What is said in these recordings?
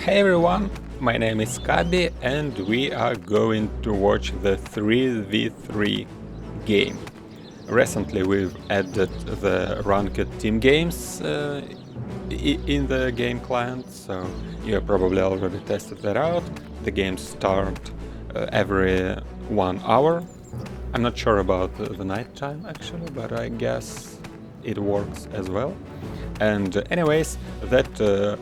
Hey everyone, my name is Kabi and we are going to watch the 3v3 game. Recently we've added the ranked team games in the game client, so you have probably already tested that out. The games start every 1 hour. I'm not sure about the night time actually, but I guess it works as well. And anyways, that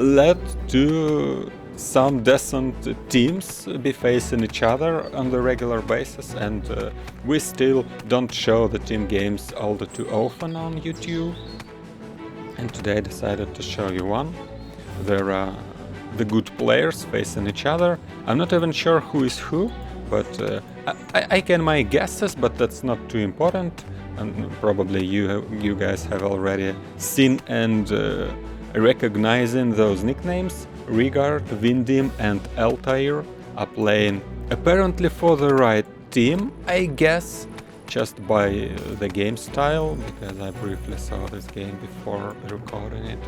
led to some decent teams be facing each other on the regular basis, and we still don't show the team games all too often on YouTube. And today I decided to show you one. There are the good players facing each other. I'm not even sure who is who, but I can make guesses, but that's not too important. And probably you guys have already seen and recognizing those nicknames. Rigard, Vindim and Altair are playing apparently for the right team, I guess, just by the game style, because I briefly saw this game before recording it.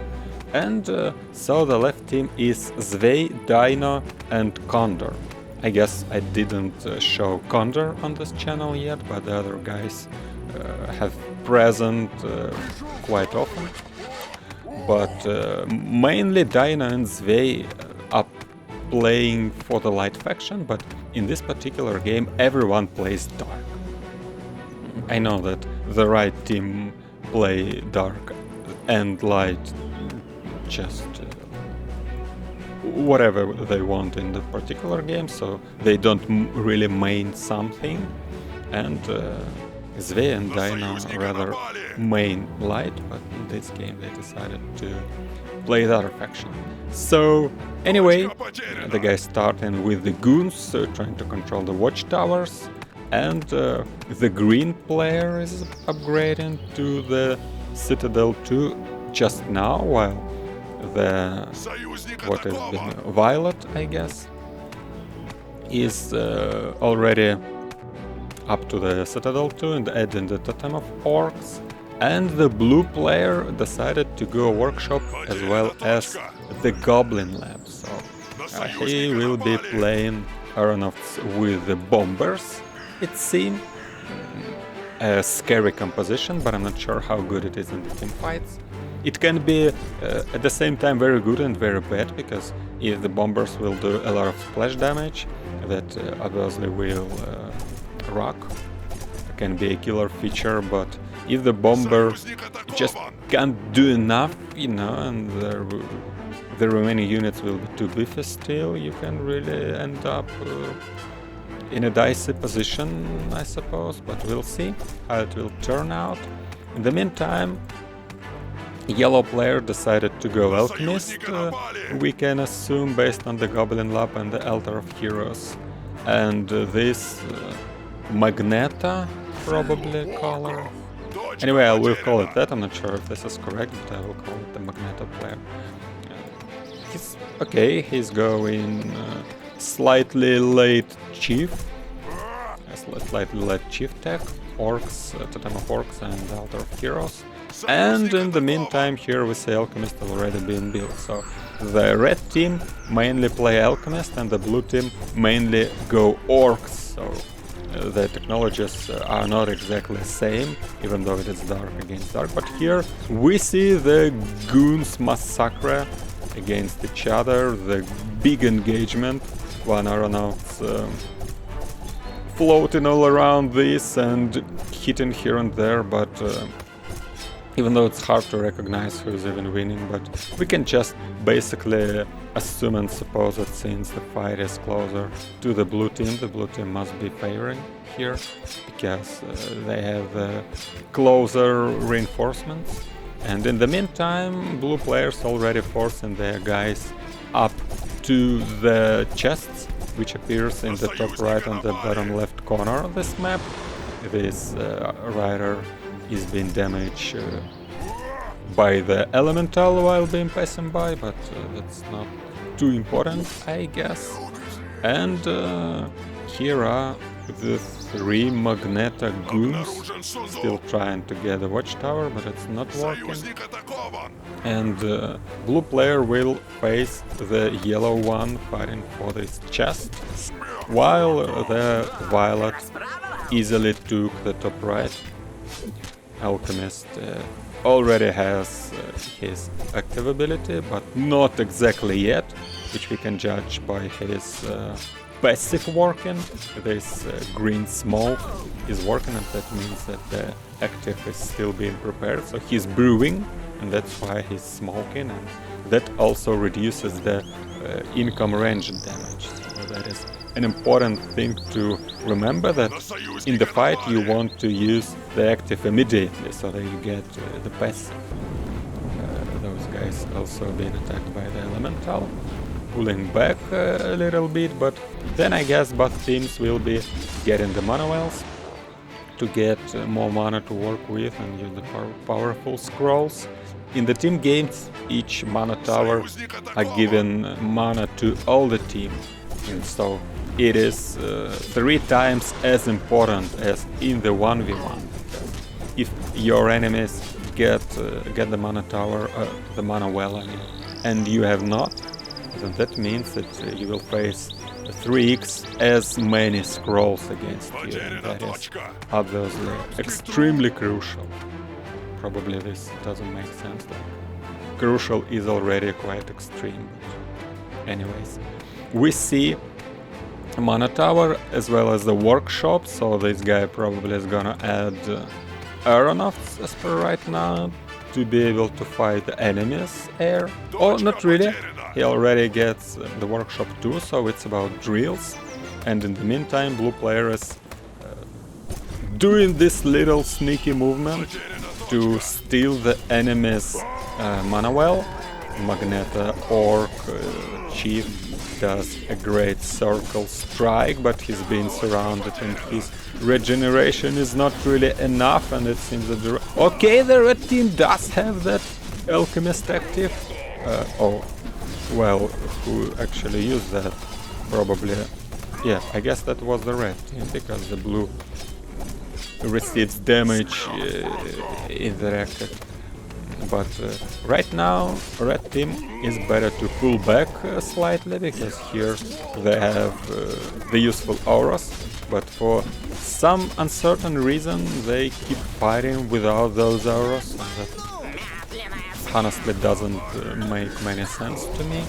And so the left team is Zvei, Dino and Condor. I guess I didn't show Condor on this channel yet, but the other guys have present quite often. But mainly Dino and Zvei are playing for the light faction, but in this particular game everyone plays dark. I know that the right team play dark and light just whatever they want in the particular game, so they don't really main something, and Zvei and Dino rather main light, but in this game they decided to play the other faction. So anyway, the guys starting with the goons, trying to control the watchtowers, and the green player is upgrading to the Citadel 2 just now, while the violet, I guess, is already up to the Citadel 2 and adding the Totem of Orcs. And the blue player decided to go workshop as well as the Goblin Lab. So he will be playing aeronauts with the bombers, it seems. A scary composition, but I'm not sure how good it is in the team fights. It can be at the same time very good and very bad, because if the bombers will do a lot of splash damage, that obviously will rock. It can be a killer feature, but if the bomber just can't do enough, you know, and the remaining units will be too beefy still, you can really end up in a dicey position, I suppose, but we'll see how it will turn out. In the meantime, yellow player decided to go Alchemist, we can assume, based on the Goblin Lab and the Altar of Heroes. And this Magneta, probably color. Anyway, I will call it that. I'm not sure if this is correct, but I will call it the Magneta player. He's okay, he's going slightly late Chief. Slightly late Chief tech, Orcs, Totem of Orcs and Altar of Heroes. And in the meantime here we see Alchemist already being built. So the red team mainly play Alchemist and the blue team mainly go Orcs. So the technologies are not exactly the same, even though it is dark against dark. But here we see the goons massacre against each other, the big engagement, one aeronauts floating all around this and hitting here and there, but even though it's hard to recognize who's even winning, but we can just basically assume and suppose that since the fight is closer to the blue team must be favoring here, because they have closer reinforcements. And in the meantime, blue players already forcing their guys up to the chests, which appears in the top right and the bottom left corner of this map. This rider is being damaged by the elemental while being passing by, but that's not too important, I guess. And here are the 3 Magneta goons still trying to get a watchtower, but it's not working. And blue player will face the yellow one fighting for this chest, while the violet easily took the top right. Alchemist already has his active ability, but not exactly yet, which we can judge by his passive working. This green smoke is working, and that means that the active is still being prepared. So he's brewing, and that's why he's smoking, and that also reduces the income range damage. So that is an important thing to remember, that in the fight you want to use the active immediately, so that you get the passive. Those guys also being attacked by the elemental, pulling back a little bit, but then I guess both teams will be getting the mana wells to get more mana to work with and use the powerful scrolls. In the team games, each mana tower are given mana to all the team, and so it is 3 times as important as in the 1v1. If your enemies get the mana tower, the mana well, I mean, and you have not, then that means that you will face 3x as many scrolls against you, and that is obviously extremely crucial. Probably this doesn't make sense, though. Crucial is already quite extreme, but anyways. We see mana tower as well as the workshop, so this guy probably is gonna add aeronauts as per right now to be able to fight the enemies air. Oh, not really. He already gets the workshop too, so it's about drills. And in the meantime, blue player is doing this little sneaky movement to steal the enemy's mana well. Magneta Orc Chief does a great circle strike, but he's being surrounded and his regeneration is not really enough, and it seems that the red team does have that alchemist active. Oh, well, who actually used that? Probably, yeah, I guess that was the red team, because the blue receives damage indirected. But right now, red team is better to pull back slightly, because here they have the useful auras, but for some uncertain reason they keep fighting without those auras, and that honestly doesn't make many sense to me.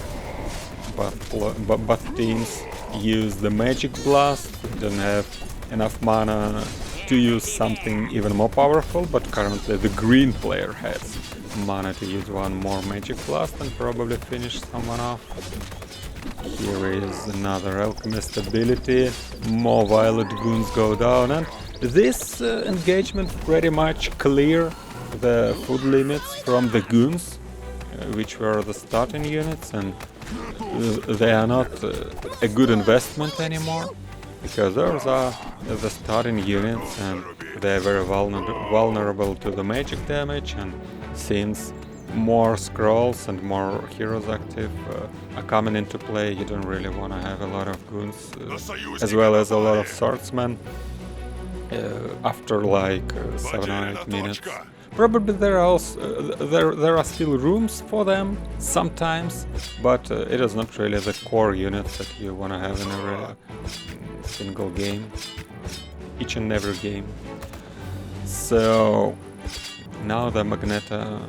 But teams use the magic blast, don't have enough mana to use something even more powerful, but currently the green player has mana to use one more magic blast and probably finish someone off. Here is another alchemist ability, more violet goons go down, and this engagement pretty much clear the food limits from the goons, which were the starting units, and they are not a good investment anymore, because those are the starting units and they are very vulnerable to the magic damage, and since more scrolls and more heroes active are coming into play, you don't really want to have a lot of goons as well as a lot of swordsmen after like 7 or 8 minutes. Probably there are still rooms for them sometimes, but it is not really the core units that you want to have in a single game, each and every game. So now the Magneta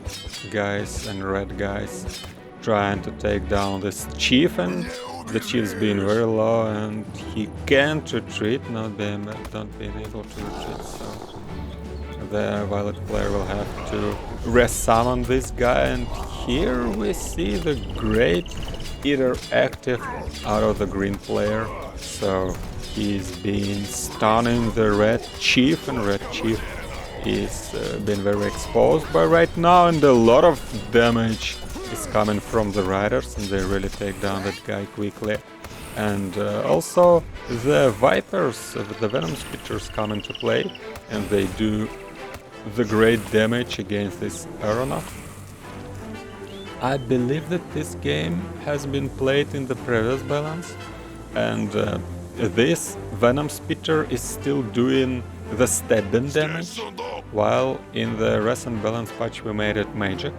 guys and red guys trying to take down this chief, and the chief's being very low and he can't retreat, not being able to retreat, so the violet player will have to resummon this guy, and here we see the great Eater active out of the green player, so he's been stunning the red chief, and red chief is been very exposed by right now, and a lot of damage is coming from the riders, and they really take down that guy quickly. And also the vipers, the venom speechers come into play, and they do the great damage against this aeronaut. I believe that this game has been played in the previous balance, and this Venom Spitter is still doing the stabbing damage, while in the recent balance patch we made it magic.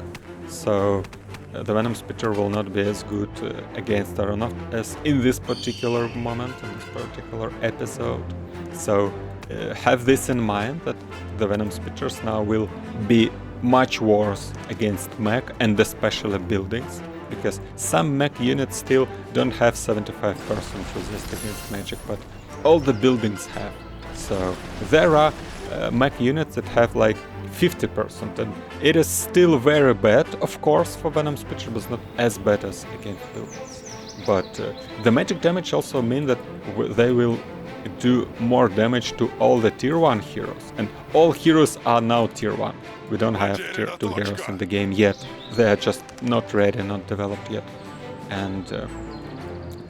So the Venom Spitter will not be as good against Aronoff as in this particular moment, in this particular episode. So have this in mind, that the Venom Spitters now will be much worse against mech and especially buildings, because some mech units still don't have 75% resist against magic, but all the buildings have. So there are mech units that have like 50%, and it is still very bad, of course, for Venom Spitter, but not as bad as against buildings. But the magic damage also means that they will do more damage to all the tier 1 heroes, and all heroes are now tier 1. We don't have tier 2 heroes in the game yet, they are just not ready, not developed yet. And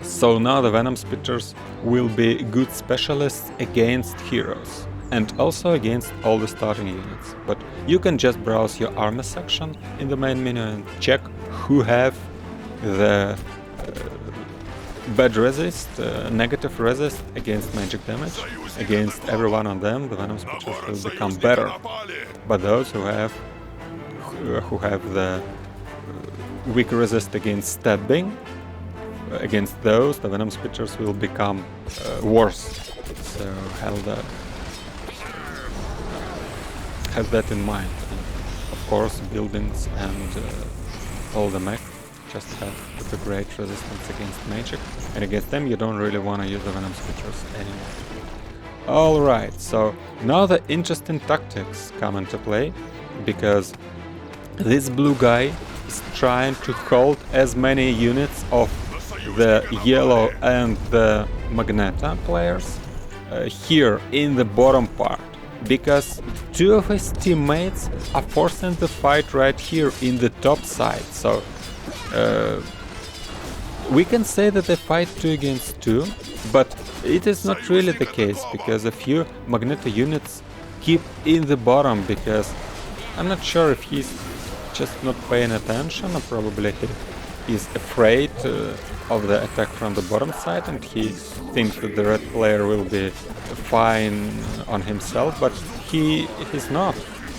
so now the Venom Spitters will be good specialists against heroes, and also against all the starting units. But you can just browse your army section in the main menu and check who have the bad resist, negative resist against magic damage. Against every one of them, the Venom Spitters will become better. But those who have the weak resist against stabbing, against those, the Venom Spitters will become worse. So have that in mind. And of course, buildings and all the mech just have a great resistance against magic, and against them you don't really want to use the Venom Spitters anymore. Alright, so now the interesting tactics come into play, because this blue guy is trying to hold as many units of the yellow and the Magenta players here in the bottom part, because two of his teammates are forcing the fight right here in the top side. So we can say that they fight 2 against 2, but it is not really the case, because a few Magneto units keep in the bottom, because I'm not sure if he's just not paying attention, or probably he is afraid of the attack from the bottom side, and he thinks that the red player will be fine on himself, but he's not,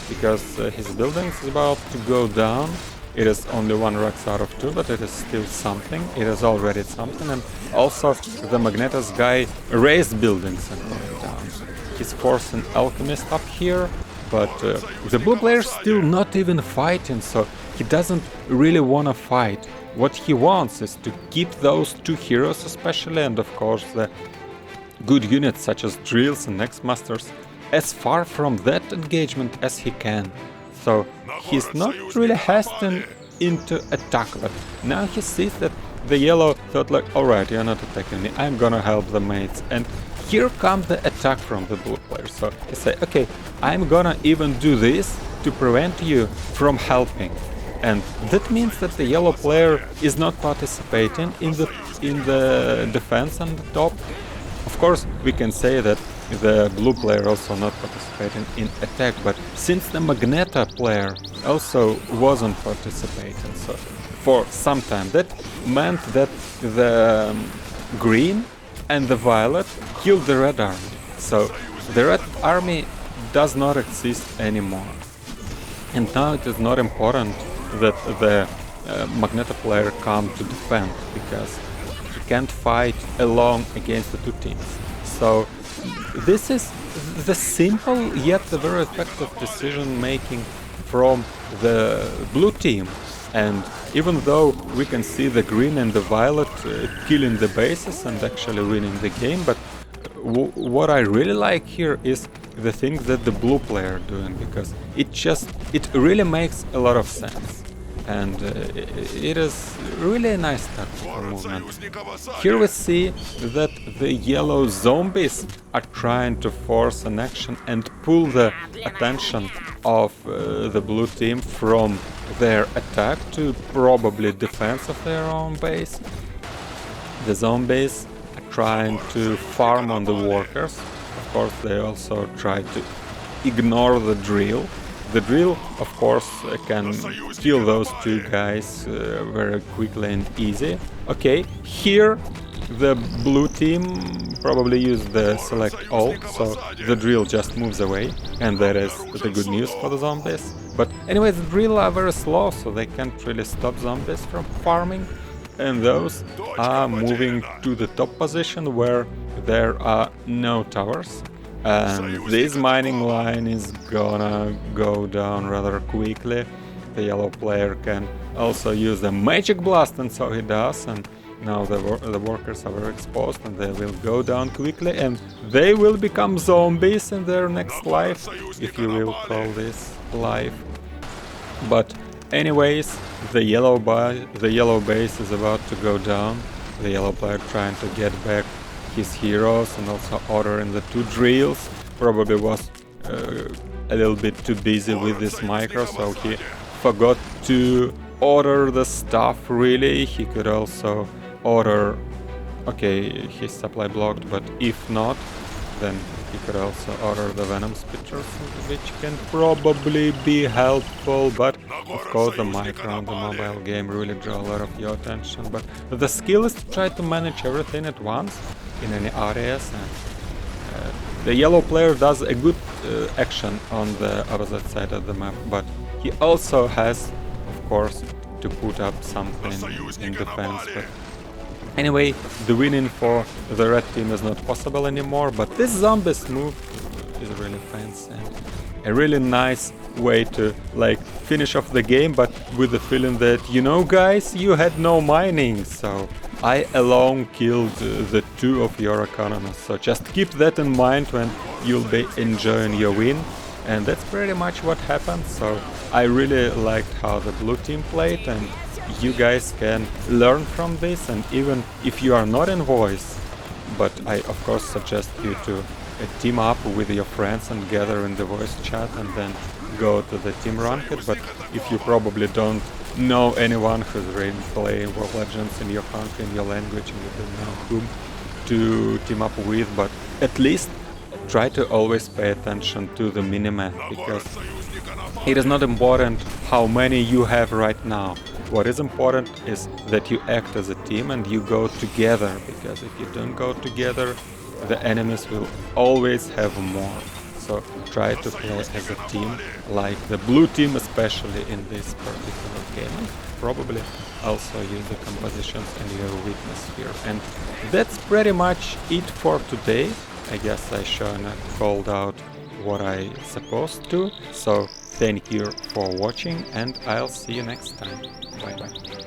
because his building is about to go down. It is only 1 Rex out of 2, but it is still something. It is already something, and also the Magneto's guy raised buildings and going down. He's forcing Alchemist up here, but the blue player's still not even fighting, so he doesn't really want to fight. What he wants is to keep those 2 heroes especially, and of course the good units such as Drills and X-Masters, as far from that engagement as he can. So he's not really hasting into attack, but now he sees that the yellow thought like, alright, you're not attacking me, I'm gonna help the mates, and here comes the attack from the blue player. So he say, okay, I'm gonna even do this to prevent you from helping. And that means that the yellow player is not participating in the defense on the top. Of course, we can say that the blue player also not participating in attack, but since the Magneto player also wasn't participating, so for some time, that meant that the green and the violet killed the red army. So the red army does not exist anymore. And now it is not important that the Magneto player come to defend, because he can't fight alone against the 2 teams. So this is the simple yet the very effective decision making from the blue team. And even though we can see the green and the violet killing the bases and actually winning the game, but what I really like here is the things that the blue player doing, because it really makes a lot of sense. And it is really a nice tactical movement. Here we see that the yellow zombies are trying to force an action and pull the attention of the blue team from their attack to probably defense of their own base. The zombies are trying to farm on the workers. Of course, they also try to ignore the drill. The drill, of course, can kill those 2 guys very quickly and easy. Okay, here The blue team probably used the select all, so the drill just moves away, and that is the good news for the zombies. But anyway, the drill are very slow, so they can't really stop zombies from farming, and those are moving to the top position where there are no towers. And this mining line is gonna go down rather quickly. The yellow player can also use the magic blast, and so he does, and now the workers are very exposed and they will go down quickly, and they will become zombies in their next life, if you will call this life. But anyways, the yellow base is about to go down. The yellow player trying to get back his heroes and also ordering the 2 drills. Probably was a little bit too busy with this micro, so he forgot to order the stuff really. He could also order... Okay, his supply blocked, but if not, then he could also order the Venom Spitters, which can probably be helpful, but of course the micro and the mobile game really draw a lot of your attention. But the skill is to try to manage everything at once in any RTS, and the yellow player does a good action on the opposite side of the map, but he also has, of course, to put up something in defense. But anyway, the winning for the red team is not possible anymore, but this zombies move is really fancy and a really nice way to like finish off the game, but with the feeling that, you know guys, you had no mining, so I alone killed the 2 of your economists. So just keep that in mind when you'll be enjoying your win. And that's pretty much what happened. So I really liked how the blue team played, and you guys can learn from this. And even if you are not in voice, but I of course suggest you to team up with your friends and gather in the voice chat and then go to the team ranked. But if you probably don't know anyone who's really playing World Legends in your country, in your language, and you don't know whom to team up with, but at least try to always pay attention to the minimap, because it is not important how many you have right now. What is important is that you act as a team and you go together, because if you don't go together, the enemies will always have more. So try to play as a team, like the blue team especially in this particular game, and probably also use the compositions and your weakness here. And that's pretty much it for today. I guess I shown and called out what I supposed to. So thank you for watching, and I'll see you next time. Bye bye.